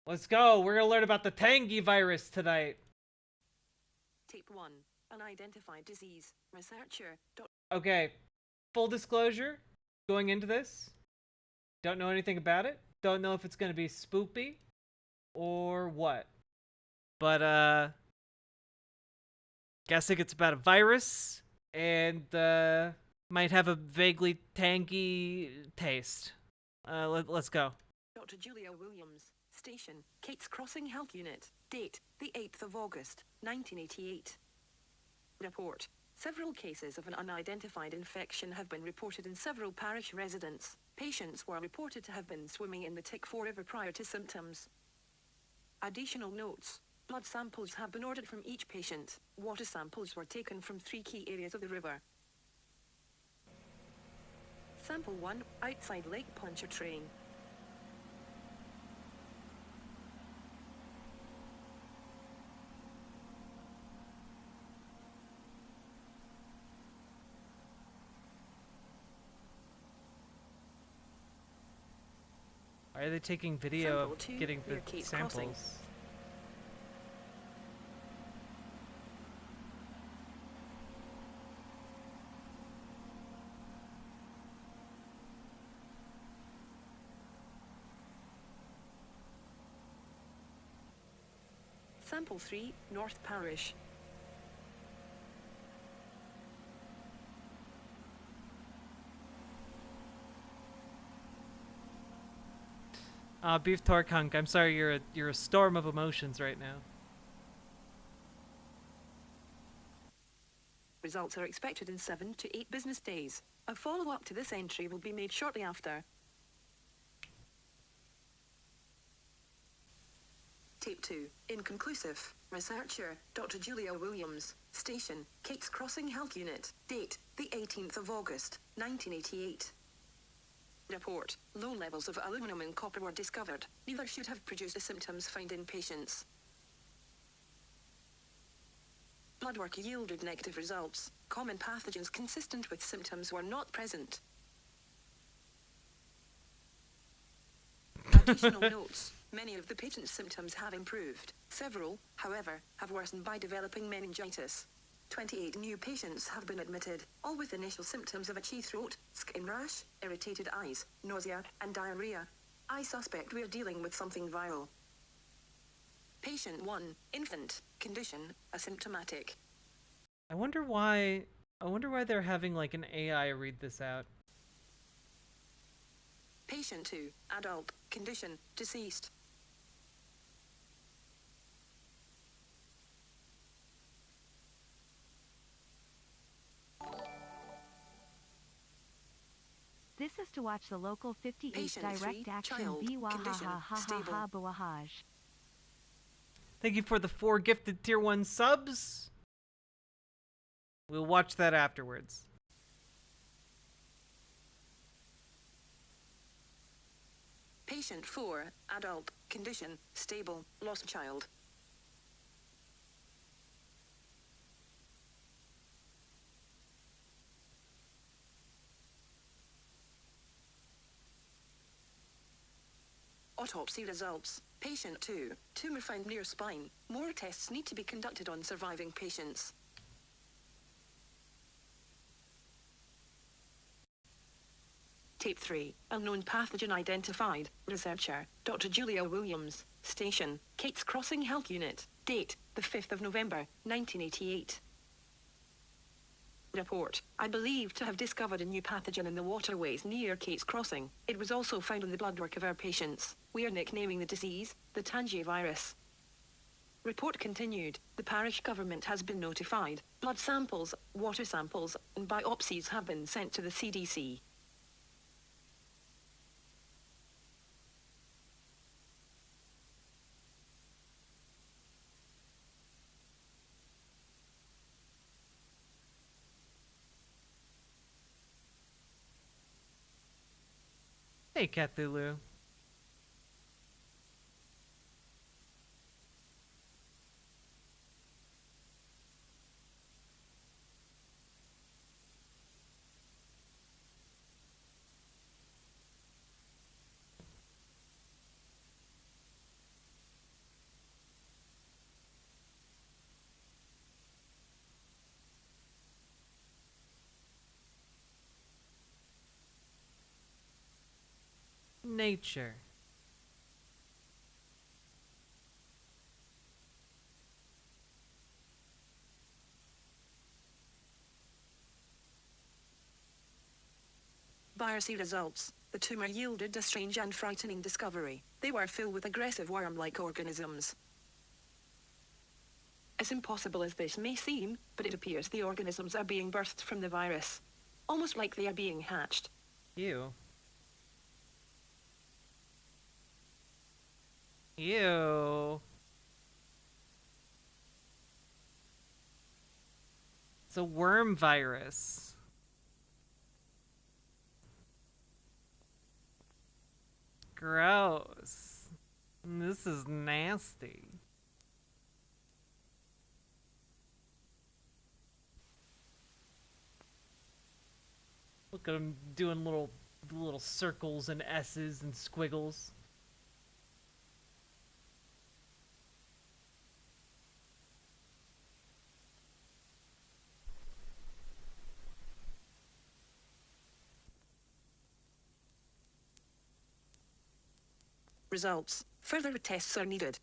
Let's go. We're gonna learn about the Tangi virus tonight. Tape 1. Unidentified disease. Researcher. Okay. Full disclosure, going into this, don't know anything about it. Don't know if it's gonna be spoopy or what. But guessing it's about a virus and might have a vaguely tangy taste. Let's go. Dr. Julia Williams. Station. Kate's Crossing Health Unit. Date. The 8th of August, 1988. Report. Several cases of an unidentified infection have been reported in several parish residents. Patients were reported to have been swimming in the Tick-4 River prior to symptoms. Additional notes. Blood samples have been ordered from each patient. Water samples were taken from 3 key areas of the river. Sample 1, outside Lake Pontchartrain. Why are they taking video Sample of 2, getting near the Kate's samples? Crossing. Sample 3, North Parish. Beef Torque Hunk, I'm sorry, you're a storm of emotions right now. Results are expected in 7 to 8 business days. A follow-up to this entry will be made shortly after. Tape 2. Inconclusive. Researcher, Dr. Julia Williams. Station, Kate's Crossing Health Unit. Date, the 18th of August, 1988. Report. Low levels of aluminum and copper were discovered. Neither should have produced the symptoms found in patients. Blood work yielded negative results. Common pathogens consistent with symptoms were not present. Additional notes. Many of the patient's symptoms have improved. Several, however, have worsened by developing meningitis. 28 new patients have been admitted, all with initial symptoms of itchy throat, skin rash, irritated eyes, nausea, and diarrhea. I suspect we're dealing with something viral. Patient 1, infant, condition, asymptomatic. I wonder why they're having like an AI read this out. Patient 2, adult, condition, deceased. This is to watch the local 58 Patient 3, direct action child, condition, stable. Bwahaj. Thank you for the 4 gifted tier 1 subs. We'll watch that afterwards. Patient 4, adult, condition, stable, lost child. Autopsy results. Patient 2, tumor found near spine. More tests need to be conducted on surviving patients. Tape 3, unknown pathogen identified. Researcher, Dr. Julia Williams. Station, Kate's Crossing Health Unit. Date, the 5th of November, 1988. Report. I believe to have discovered a new pathogen in the waterways near Kate's Crossing. It was also found in the bloodwork of our patients. We are nicknaming the disease the Tangi virus. Report continued. The parish government has been notified. Blood samples, water samples, and biopsies have been sent to the CDC. Hey, Cthulhu. nature. Biopsy results. The tumor yielded a strange and frightening discovery. They were filled with aggressive worm-like organisms. As impossible as this may seem, but it appears the organisms are being birthed from the virus. Almost like they are being hatched. Ew. Ew. It's a worm virus. Gross. This is nasty. Look at him doing little circles and S's and squiggles. Results. Further tests are needed.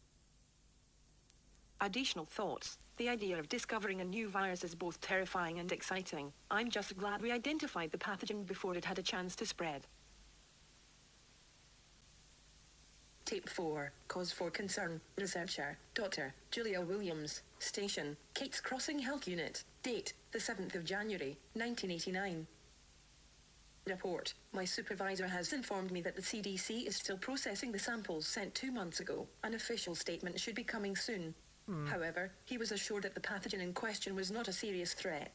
Additional thoughts. The idea of discovering a new virus is both terrifying and exciting. I'm just glad we identified the pathogen before it had a chance to spread. Tape 4. Cause for concern. Researcher. Dr. Julia Williams. Station. Kate's Crossing Health Unit. Date. The 7th of January, 1989. Report. My supervisor has informed me that the CDC is still processing the samples sent 2 months ago. An official statement should be coming soon. However, he was assured that the pathogen in question was not a serious threat.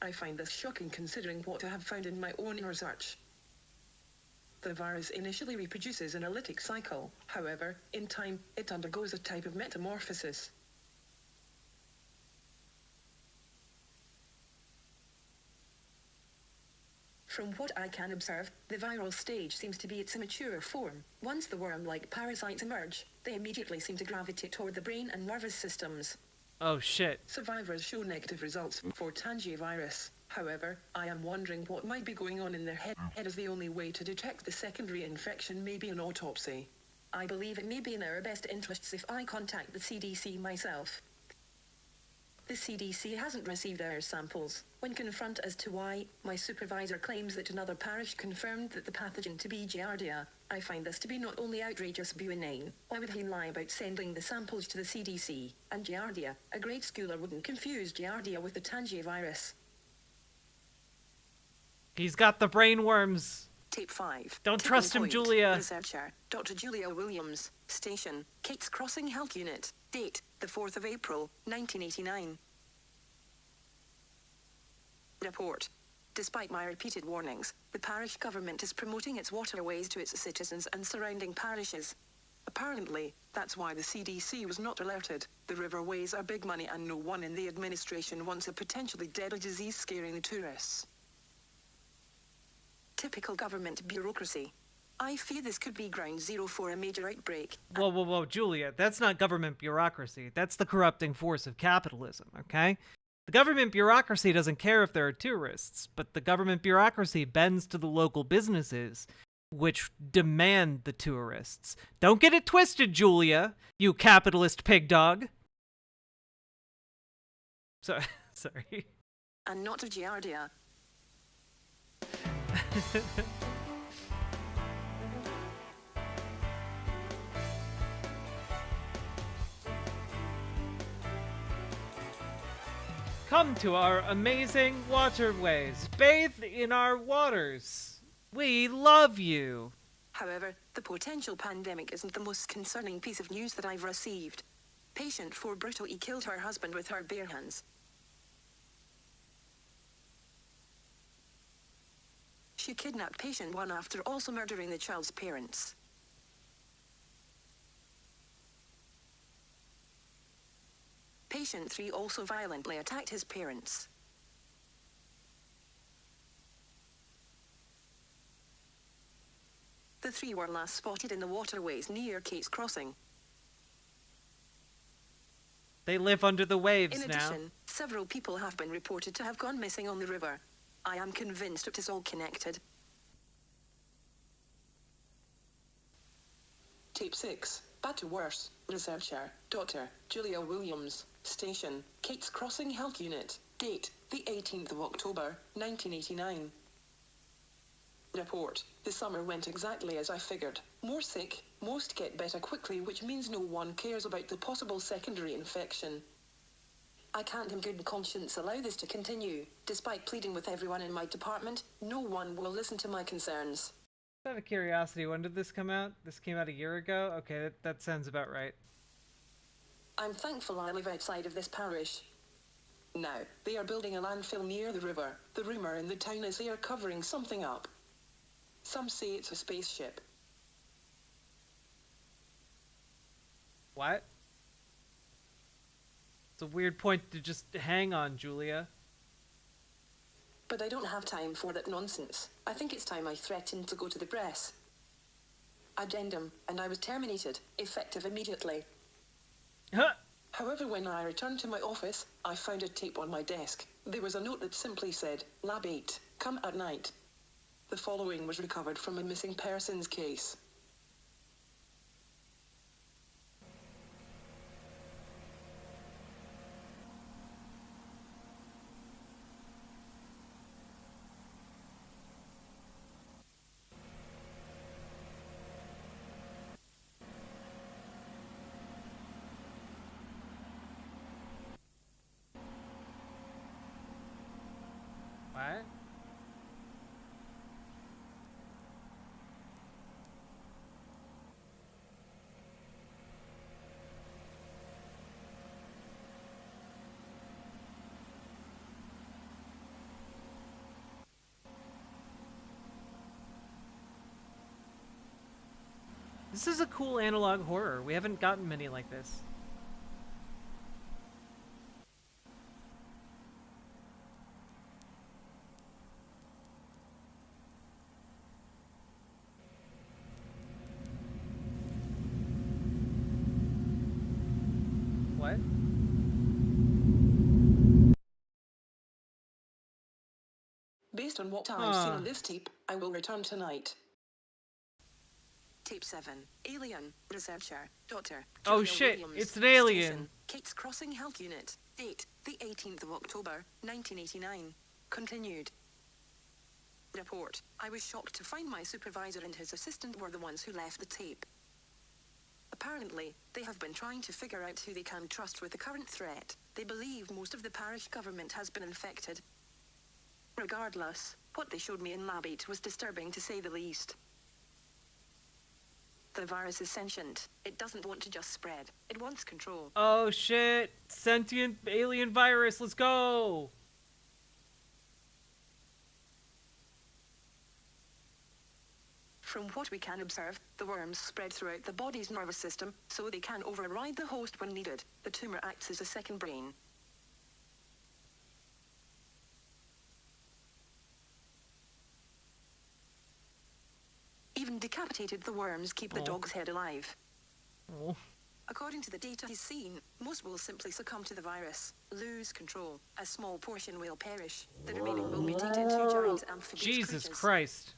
I find this shocking considering what I have found in my own research. The virus initially reproduces in a lytic cycle. However, in time, it undergoes a type of metamorphosis. From what I can observe, the viral stage seems to be its immature form. Once the worm-like parasites emerge, they immediately seem to gravitate toward the brain and nervous systems. Oh shit. Survivors show negative results for Tangi virus. However, I am wondering what might be going on in their head, as the only way to detect the secondary infection may be an autopsy. I believe it may be in our best interests if I contact the CDC myself. The CDC hasn't received our samples. When confronted as to why, my supervisor claims that another parish confirmed that the pathogen to be Giardia. I find this to be not only outrageous but inane. Why would he lie about sending the samples to the CDC? And Giardia, a grade schooler wouldn't confuse Giardia with the Tangi virus. He's got the brain worms. Tape 5. Don't Tipping trust him, point. Julia. Researcher, Dr. Julia Williams. Station, Kate's Crossing Health Unit. Date, the 4th of April, 1989. Report. Despite my repeated warnings, the parish government is promoting its waterways to its citizens and surrounding parishes. Apparently, that's why the CDC was not alerted. The riverways are big money and no one in the administration wants a potentially deadly disease scaring the tourists. Typical government bureaucracy. I fear this could be ground zero for a major outbreak. Whoa, Julia. That's not government bureaucracy. That's the corrupting force of capitalism, okay? The government bureaucracy doesn't care if there are tourists, but the government bureaucracy bends to the local businesses, which demand the tourists. Don't get it twisted, Julia, you capitalist pig dog. Sorry. And not of Giardia. Come to our amazing waterways. Bathe in our waters. We love you. However, the potential pandemic isn't the most concerning piece of news that I've received. Patient 4 brutally killed her husband with her bare hands. She kidnapped patient 1 after also murdering the child's parents. Patient 3 also violently attacked his parents. The 3 were last spotted in the waterways near Kate's Crossing. They live under the waves In now. addition, several people have been reported to have gone missing on the river. I am convinced it is all connected. Tape 6. Bad to worse. Researcher. Dr. Julia Williams. Station. Kate's Crossing Health Unit. Date. The 18th of October, 1989. Report. The summer went exactly as I figured. More sick, most get better quickly, which means no one cares about the possible secondary infection. I can't in good conscience allow this to continue. Despite pleading with everyone in my department, no one will listen to my concerns. Out of curiosity, when did this come out? This came out a year ago? Okay, that sounds about right. I'm thankful I live outside of this parish. Now, they are building a landfill near the river. The rumor in the town is they are covering something up. Some say it's a spaceship. What? It's a weird point to just hang on, Julia. But I don't have time for that nonsense. I think it's time I threatened to go to the press. Addendum, and I was terminated, effective immediately. Huh! However, when I returned to my office, I found a tape on my desk. There was a note that simply said, Lab 8, come at night. The following was recovered from a missing persons case. What? This is a cool analog horror. We haven't gotten many like this. What? Based on what I've seen on this tape, I will return tonight. Tape 7. Alien. Researcher. Dr. Oh Julia shit, Williams. it's an alien. Station. Kate's Crossing Health Unit. Date. The 18th of October, 1989. Continued. Report. I was shocked to find my supervisor and his assistant were the ones who left the tape. Apparently, they have been trying to figure out who they can trust with the current threat. They believe most of the parish government has been infected. Regardless, what they showed me in Lab 8 was disturbing to say the least. The virus is sentient. It doesn't want to just spread. It wants control. Oh shit! Sentient alien virus, let's go! From what we can observe, the worms spread throughout the body's nervous system, so they can override the host when needed. The tumor acts as a second brain. Even decapitated, the worms keep the dog's head alive. Oh. According to the data he's seen, most will simply succumb to the virus, lose control. A small portion will perish. The remaining will mutate into giant amphibious Jesus creatures. Christ.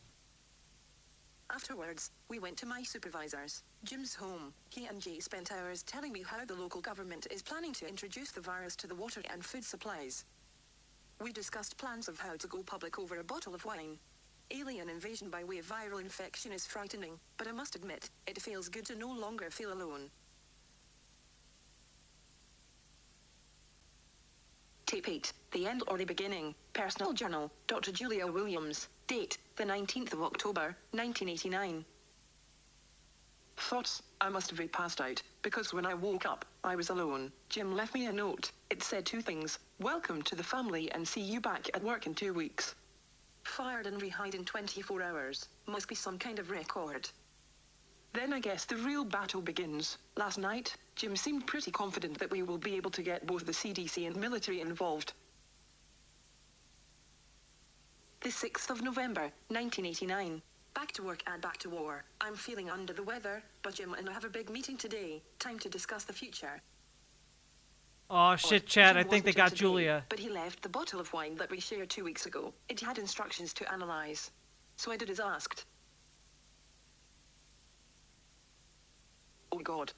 Afterwards, we went to my supervisor's, Jim's home. He and Jay spent hours telling me how the local government is planning to introduce the virus to the water and food supplies. We discussed plans of how to go public over a bottle of wine. Alien invasion by way of viral infection is frightening, but I must admit, it feels good to no longer feel alone. Tape 8, The End or the Beginning, Personal Journal, Dr. Julia Williams, date, the 19th of October, 1989. Thoughts, I must have passed out, because when I woke up, I was alone. Jim left me a note. It said two things: welcome to the family and see you back at work in 2 weeks. Fired and rehired in 24 hours, must be some kind of record. Then I guess the real battle begins. Last night, Jim seemed pretty confident that we will be able to get both the CDC and military involved. The 6th of November, 1989. Back to work and back to war. I'm feeling under the weather, but Jim and I have a big meeting today. Time to discuss the future. Oh shit, Chad, Jim I think they wasn't here got today, Julia. But he left the bottle of wine that we shared 2 weeks ago. It had instructions to analyze. So I did as asked. Oh God.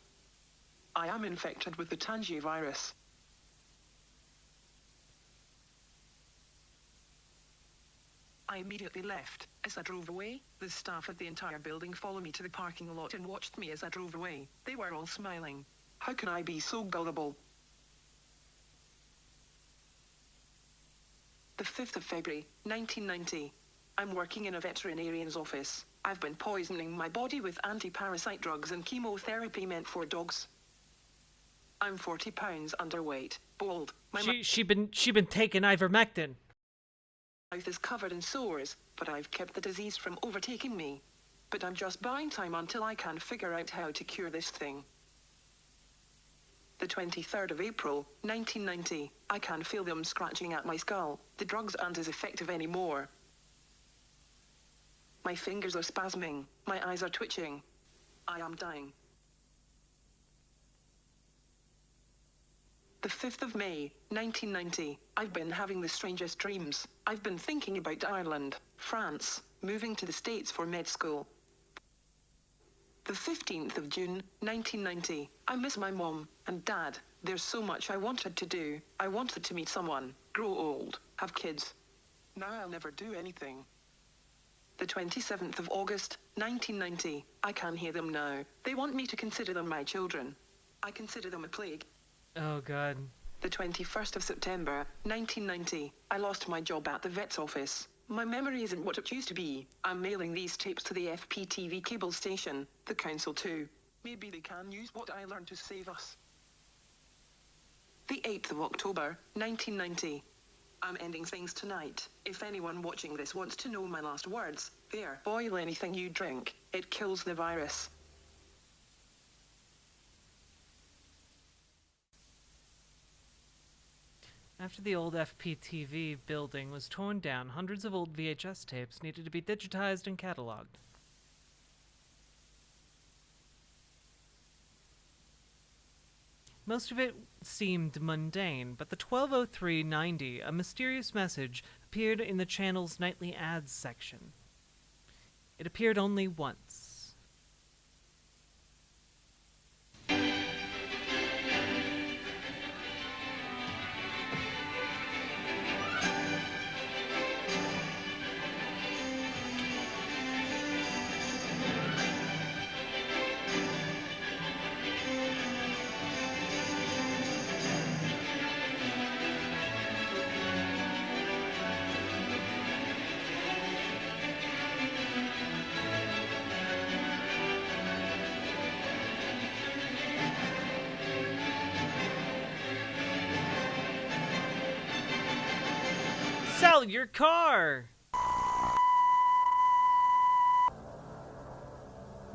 I am infected with the Tangi virus. I immediately left. As I drove away, the staff at the entire building followed me to the parking lot and watched me as I drove away. They were all smiling. How can I be so gullible? The 5th of February, 1990. I'm working in a veterinarian's office. I've been poisoning my body with anti-parasite drugs and chemotherapy meant for dogs. I'm 40 pounds underweight, bald. My She been taking ivermectin. mouth is covered in sores, but I've kept the disease from overtaking me. But I'm just buying time until I can figure out how to cure this thing. The 23rd of April, 1990. I can feel them scratching at my skull. The drugs aren't as effective anymore. My fingers are spasming. My eyes are twitching. I am dying. The 5th of May, 1990. I've been having the strangest dreams. I've been thinking about Ireland, France, moving to the States for med school. The 15th of June, 1990. I miss my mom and dad. There's so much I wanted to do. I wanted to meet someone, grow old, have kids. Now I'll never do anything. The 27th of August, 1990. I can hear them now. They want me to consider them my children. I consider them a plague. Oh God. The 21st of September, 1990. I lost my job at the vet's office. My memory isn't what it used to be. I'm mailing these tapes to the FPTV cable station, the council too. Maybe they can use what I learned to save us. The 8th of October, 1990. I'm ending things tonight. If anyone watching this wants to know my last words, there. Boil anything you drink. It kills the virus. After the old FPTV building was torn down, hundreds of old VHS tapes needed to be digitized and cataloged. Most of it seemed mundane, but the 120390, a mysterious message, appeared in the channel's nightly ads section. It appeared only once. Sell your car!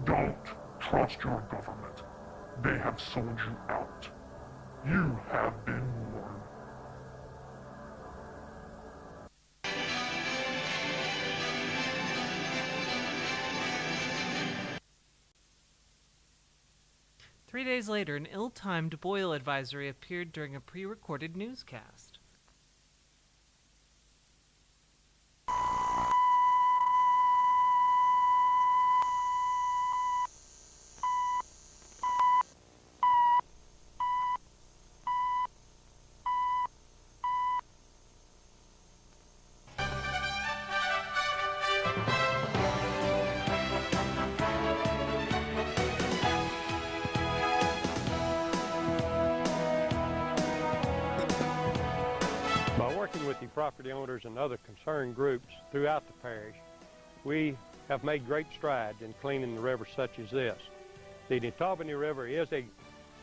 Don't trust your government. They have sold you out. You have been warned. Three days later, an ill-timed boil advisory appeared during a pre-recorded newscast. By working with the property owners and other concerned groups throughout the parish, we have made great strides in cleaning the river such as this. The Netabany River is a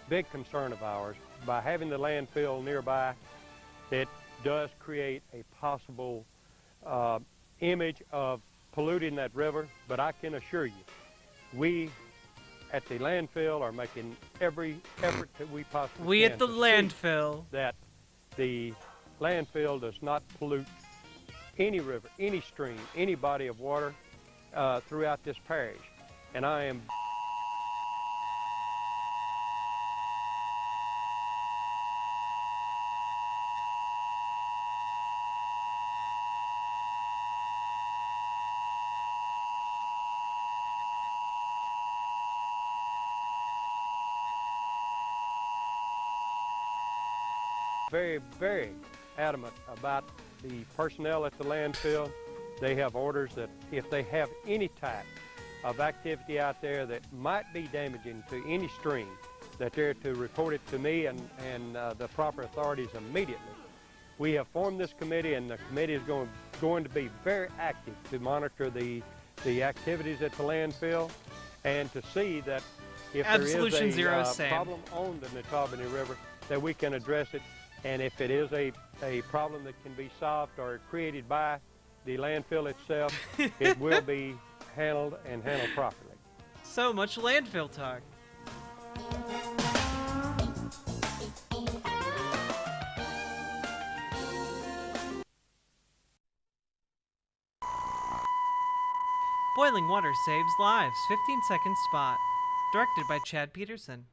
big concern of ours. By having the landfill nearby, it does create a possible image of polluting that river, but I can assure you, we at the landfill are making every effort that we possibly We can at the to see landfill. that the landfill does not pollute any river, any stream, any body of water throughout this parish. And I am very, very adamant about the personnel at the landfill. They have orders that if they have any type of activity out there that might be damaging to any stream, that they're to report it to me and the proper authorities immediately. We have formed this committee, and the committee is going to be very active to monitor the activities at the landfill and to see that if Absolution there Zero, is a Sam. problem on the Netabany River, that we can address it. And if it is a problem that can be solved or created by the landfill itself, it will be handled and handled properly. So much landfill talk. Boiling water saves lives. 15-second spot. Directed by Chad Peterson.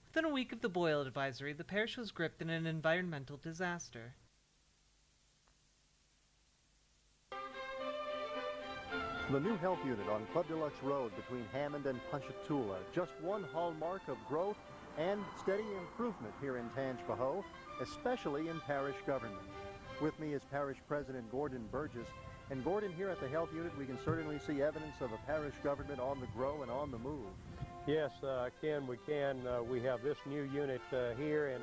Within a week of the boil advisory, the parish was gripped in an environmental disaster. The new health unit on Club Deluxe Road between Hammond and Ponchatoula, just one hallmark of growth and steady improvement here in Tangi, especially in parish government. With me is Parish President Gordon Burgess. And Gordon, here at the health unit, we can certainly see evidence of a parish government on the grow and on the move. Yes, Ken, we can. We have this new unit here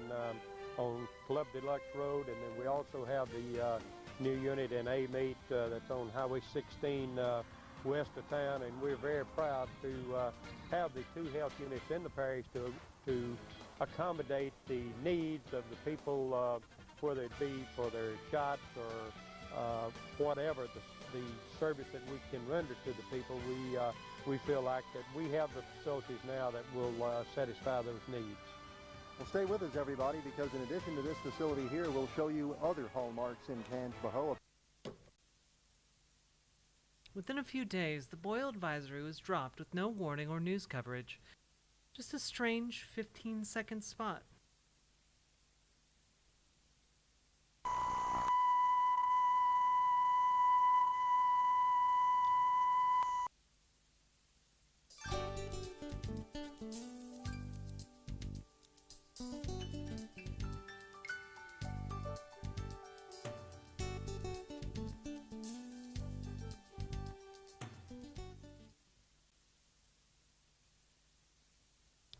on Club Deluxe Road, and then we also have the new unit in A-Meet that's on Highway 16 west of town, and we're very proud to have the two health units in the parish to accommodate the needs of the people, whether it be for their shots or whatever the service that we can render to the people. We feel like that we have the facilities now that will satisfy those needs. Well, stay with us, everybody, because in addition to this facility here, we'll show you other hallmarks in Tangi. Within a few days, the boil advisory was dropped with no warning or news coverage. Just a strange 15-second spot.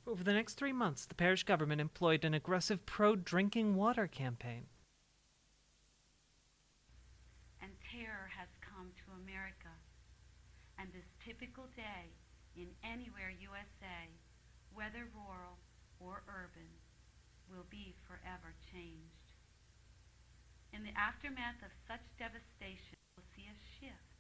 Over the next 3 months, the parish government employed an aggressive pro-drinking water campaign. And terror has come to America. And this typical day in anywhere USA, whether rural or urban, will be forever changed. In the aftermath of such devastation, we'll see a shift,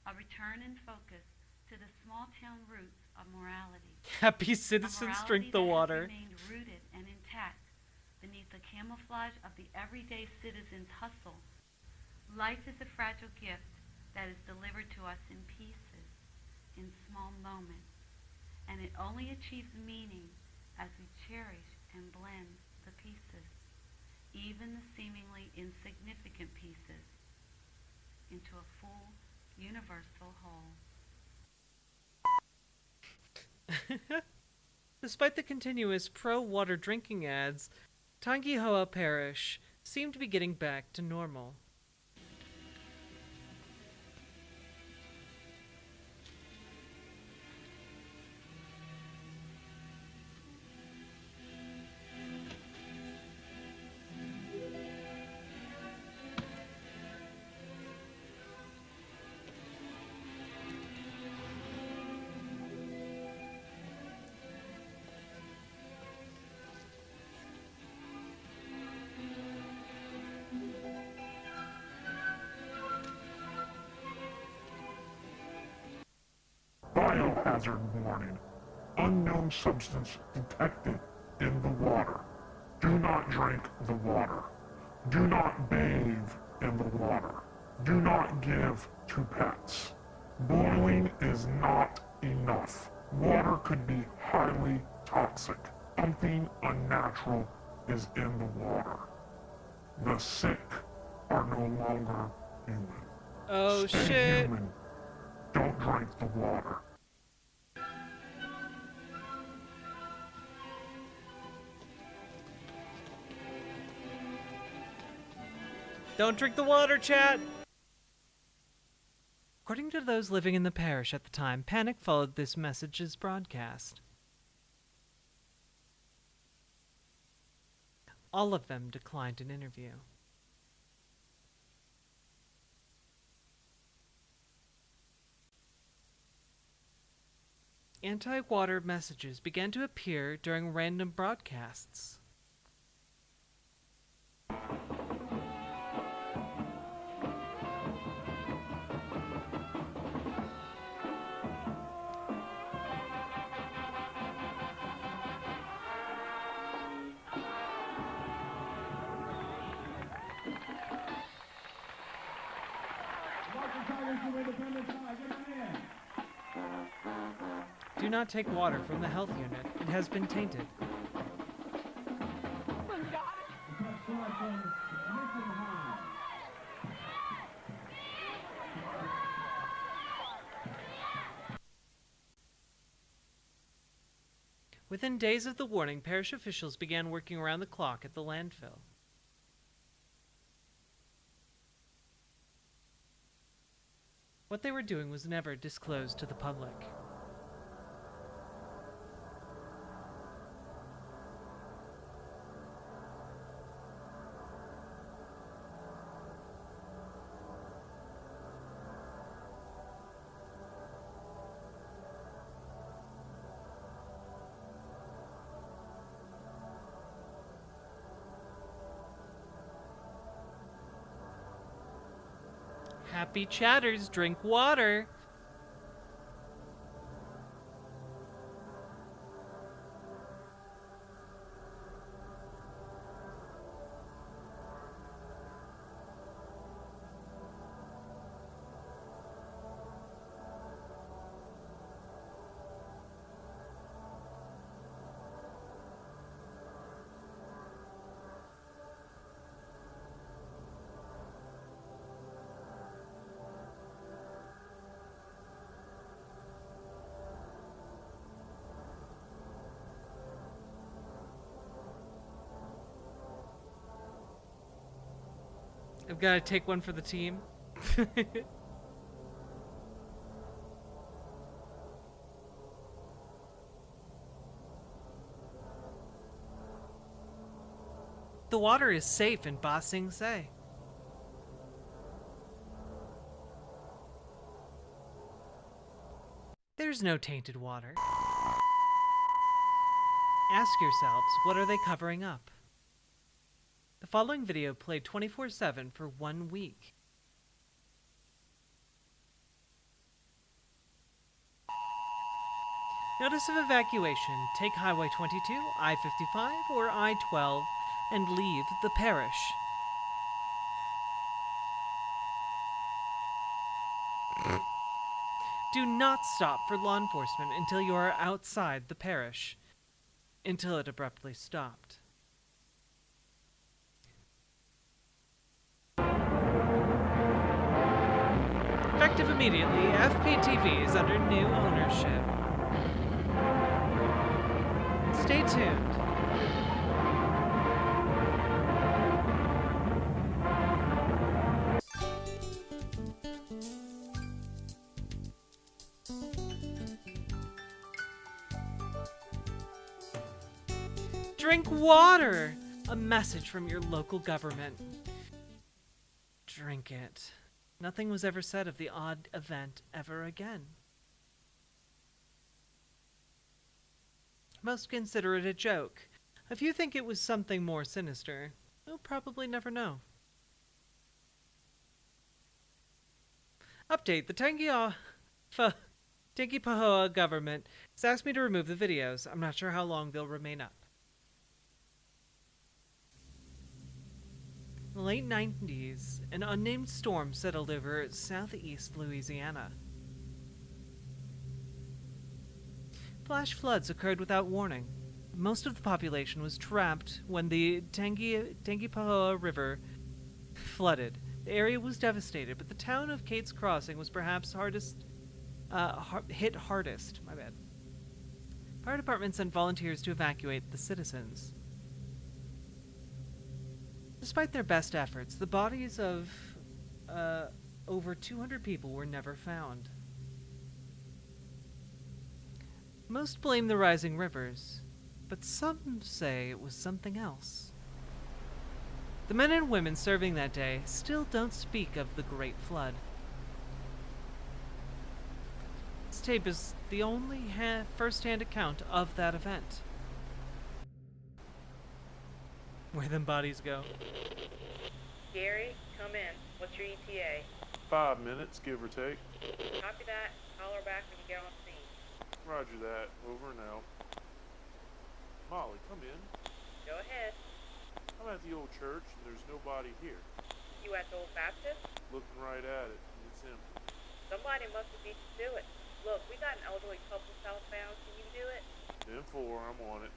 a return in focus to the small town roots of morality. Happy citizens drink the water. Remained rooted and intact beneath the camouflage of the everyday citizen's hustle. Life is a fragile gift that is delivered to us in pieces, in small moments, and it only achieves meaning as we cherish and blend the pieces, even the seemingly insignificant pieces, into a full, universal whole. Despite the continuous pro-water drinking ads, Tangi Parish seemed to be getting back to normal. Biohazard warning. Unknown substance detected in the water. Do not drink the water. Do not bathe in the water. Do not give to pets. Boiling is not enough. Water could be highly toxic. Something unnatural is in the water. The sick are no longer human. Oh, Stay shit. human. Don't drink the water. Don't drink the water, chat! According to those living in the parish at the time, panic followed this message's broadcast. All of them declined an interview. Anti-water messages began to appear during random broadcasts. Do not take water from the health unit. It has been tainted. Within days of the warning, parish officials began working around the clock at the landfill. What they were doing was never disclosed to the public. Happy chatters, drink water. I've got to take one for the team. The water is safe in Ba Sing Se. There's no tainted water. Ask yourselves, what are they covering up? The following video played 24/7 for 1 week. Notice of evacuation. Take Highway 22, I-55, or I-12 and leave the parish. Do not stop for law enforcement until you are outside the parish. Until it abruptly stopped. Effective immediately, FPTV is under new ownership. Stay tuned. Drink water! A message from your local government. Drink it. Nothing was ever said of the odd event ever again. Most consider it a joke. A few think it was something more sinister. We'll probably never know. Update. The Tangi Pahoa government has asked me to remove the videos. I'm not sure how long they'll remain up. In the late 90s, an unnamed storm settled over southeast Louisiana. Flash floods occurred without warning. Most of the population was trapped when the Tangi River flooded. The area was devastated, but the town of Kate's Crossing was perhaps hit hardest. My bad. Fire department sent volunteers to evacuate the citizens. Despite their best efforts, the bodies of over 200 people were never found. Most blame the rising rivers, but some say it was something else. The men and women serving that day still don't speak of the Great Flood. This tape is the only first-hand account of that event. Where them bodies go. Gary, come in. What's your ETA? 5 minutes, give or take. Copy that. Holler back when you get on scene. Roger that. Over and out. Molly, come in. Go ahead. I'm at the old church, and there's nobody here. You at the Old Baptist? Looking right at it, and it's empty. Somebody must have beat you to it. Look, we got an elderly couple southbound. Can you do it? 10-4, I'm on it.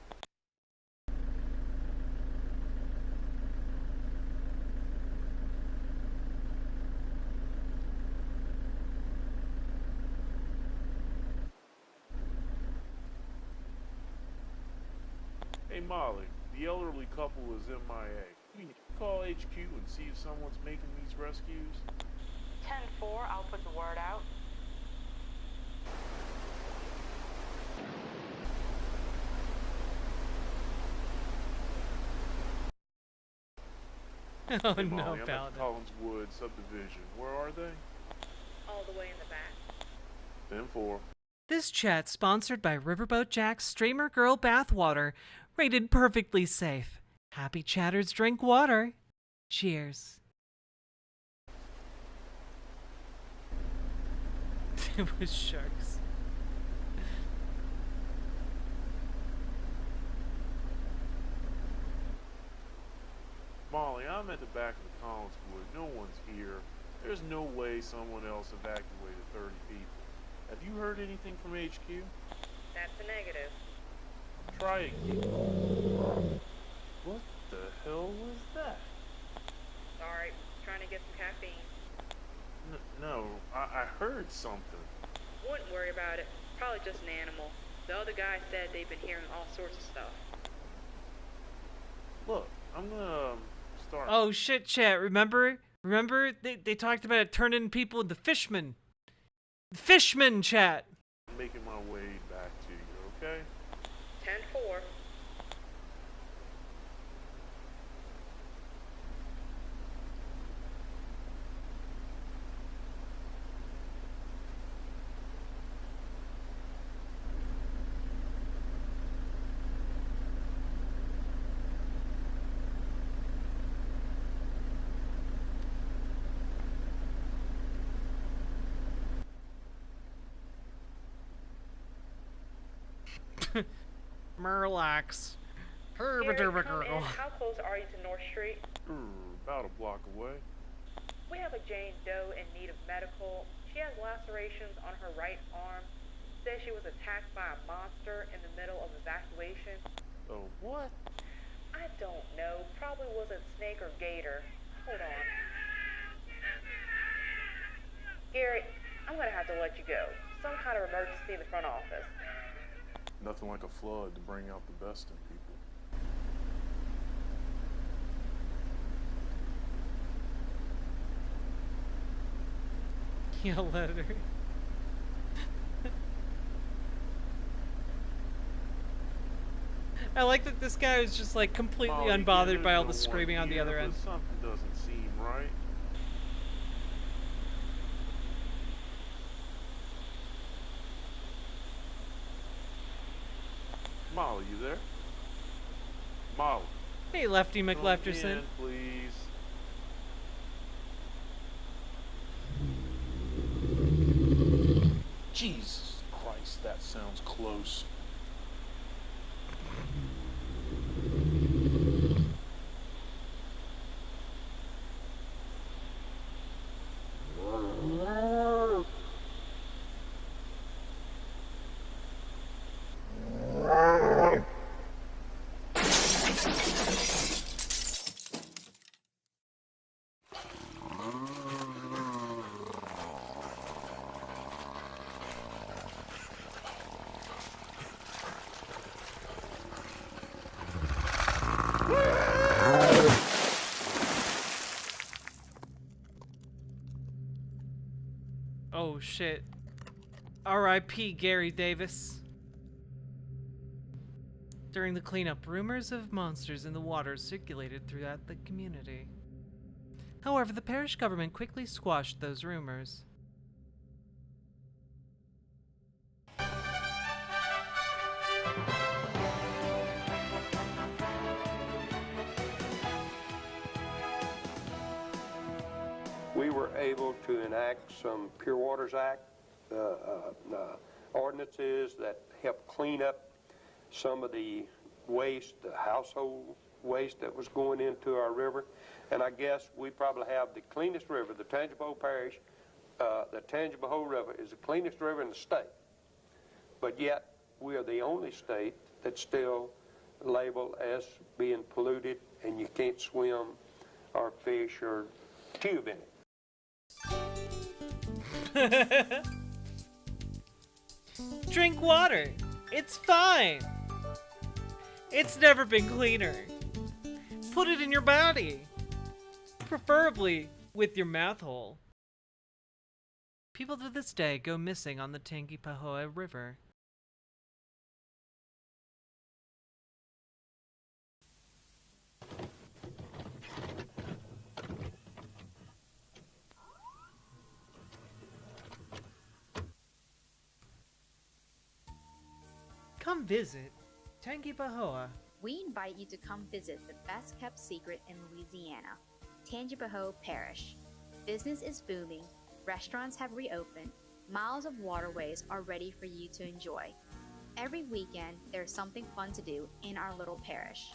Hey Molly, the elderly couple is MIA. Can you call HQ and see if someone's making these rescues? 10-4, I'll put the word out. Oh Hey, no, Molly, I'm at Paladin. the Collinswood subdivision. Where are they? All the way in the back. 10-4. This chat sponsored by Riverboat Jack's Streamer Girl Bathwater, rated perfectly safe. Happy chatters drink water. Cheers. It was sharks. Molly, I'm at the back of the Collinswood. No one's here. There's no way someone else evacuated 30 people. Have you heard anything from HQ? That's a negative. Try again. What the hell was that? Sorry, trying to get some caffeine. No, I heard something. Wouldn't worry about it. Probably just an animal. The other guy said they've been hearing all sorts of stuff. Look, I'm gonna start. Oh shit, chat. Remember they talked about it turning people into fishmen. Fishmen, chat. Making my way back to you, okay? 10-4. Murlocs. Gary, come in. Herbaderbagerl. How close are you to North Street? About a block away. We have a Jane Doe in need of medical. She has lacerations on her right arm. Says she was attacked by a monster in the middle of evacuation. Oh, what? I don't know. Probably wasn't snake or gator. Hold on. Gary, I'm gonna have to let you go. Some kind of emergency in the front office. Nothing like a flood to bring out the best in people. Yell at her. I like that this guy was just like completely Molly, unbothered there's by all no the one screaming on the here, other but end. Something doesn't seem right. Molly, you there? Molly. Hey, Lefty come McLefterson. in, please. Jesus Christ, that sounds close. shit. R.I.P. Gary Davis. During the cleanup, rumors of monsters in the water circulated throughout the community. However, the parish government quickly squashed those rumors. We were able to enact some Pure Waters Act ordinances that help clean up some of the waste, the household waste that was going into our river. And I guess we probably have the cleanest river, the Tangi Parish. The Tangi River is the cleanest river in the state. But yet, we are the only state that's still labeled as being polluted, and you can't swim or fish or tube in it. Drink water. It's fine. It's never been cleaner. Put it in your body. Preferably with your mouth hole. People to this day go missing on the Tangi River. Come visit Tangi. We invite you to come visit the best kept secret in Louisiana, Tangi Parish. Business is booming, restaurants have reopened, miles of waterways are ready for you to enjoy. Every weekend, there's something fun to do in our little parish.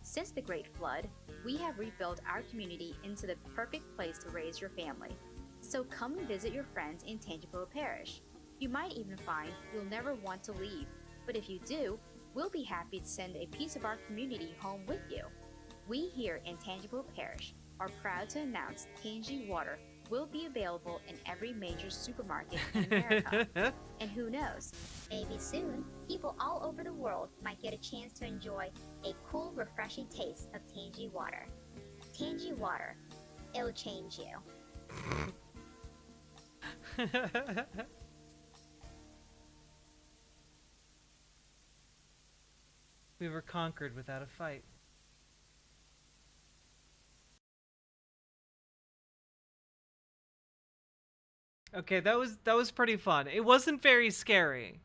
Since the Great Flood, we have rebuilt our community into the perfect place to raise your family. So come and visit your friends in Tangi Parish. You might even find you'll never want to leave, but if you do, we'll be happy to send a piece of our community home with you. We here in Tangi Parish are proud to announce Tangi Water will be available in every major supermarket in America. And who knows, maybe soon, people all over the world might get a chance to enjoy a cool, refreshing taste of Tangi water. Tangi water, it'll change you. We were conquered without a fight. Okay, that was pretty fun. It wasn't very scary.